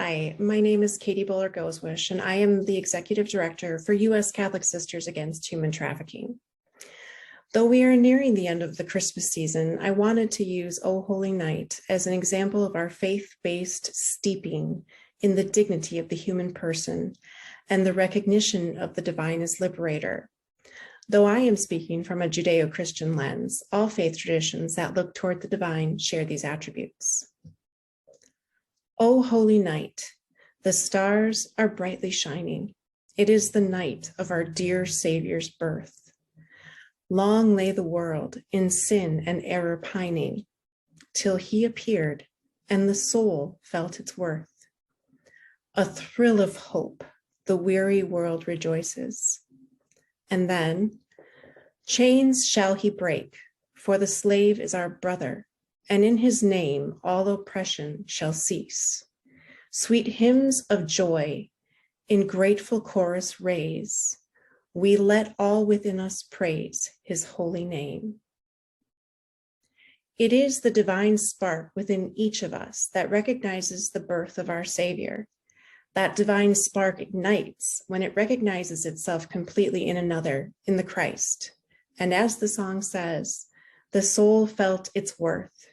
Hi, my name is Katie Buller-Goswish, and I am the Executive Director for U.S. Catholic Sisters Against Human Trafficking. Though we are nearing the end of the Christmas season, I wanted to use O Holy Night as an example of our faith-based steeping in the dignity of the human person and the recognition of the divine as liberator. Though I am speaking from a Judeo-Christian lens, all faith traditions that look toward the divine share these attributes. O holy night, the stars are brightly shining. It is the night of our dear Savior's birth. Long lay the world in sin and error pining, till he appeared and the soul felt its worth. A thrill of hope, the weary world rejoices. And then, chains shall he break, for the slave is our brother, and in his name all oppression shall cease. Sweet hymns of joy in grateful chorus raise, we let all within us praise his holy name. It is the divine spark within each of us that recognizes the birth of our Savior. That divine spark ignites when it recognizes itself completely in another, in the Christ. And as the song says, the soul felt its worth.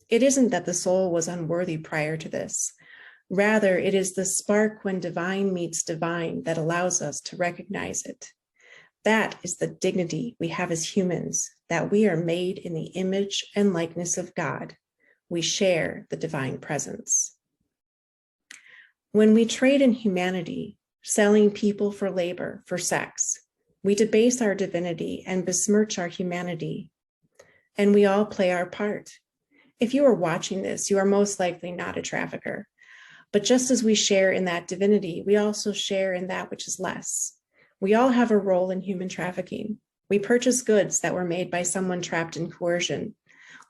It isn't that the soul was unworthy prior to this. Rather, it is the spark when divine meets divine that allows us to recognize it. That is the dignity we have as humans, that we are made in the image and likeness of God. We share the divine presence. When we trade in humanity, selling people for labor, for sex, we debase our divinity and besmirch our humanity. And we all play our part. If you are watching this, you are most likely not a trafficker. But just as we share in that divinity, we also share in that which is less. We all have a role in human trafficking. We purchase goods that were made by someone trapped in coercion.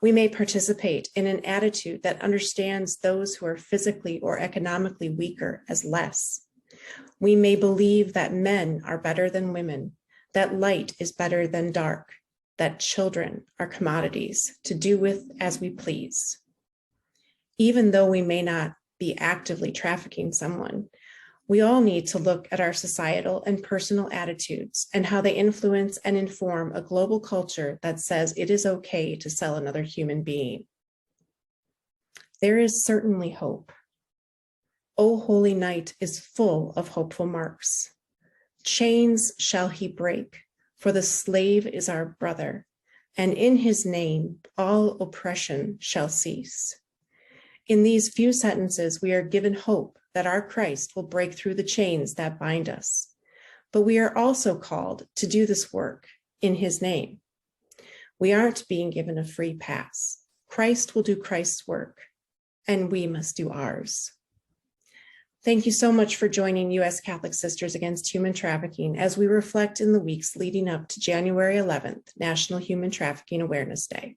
We may participate in an attitude that understands those who are physically or economically weaker as less. We may believe that men are better than women, that light is better than dark, that children are commodities to do with as we please. Even though we may not be actively trafficking someone, we all need to look at our societal and personal attitudes and how they influence and inform a global culture that says it is okay to sell another human being. There is certainly hope. O Holy Night is full of hopeful marks. Chains shall he break, for the slave is our brother, and in his name all oppression shall cease. In these few sentences, we are given hope that our Christ will break through the chains that bind us. But we are also called to do this work in his name. We aren't being given a free pass. Christ will do Christ's work, and we must do ours. Thank you so much for joining U.S. Catholic Sisters Against Human Trafficking as we reflect in the weeks leading up to January 11th, National Human Trafficking Awareness Day.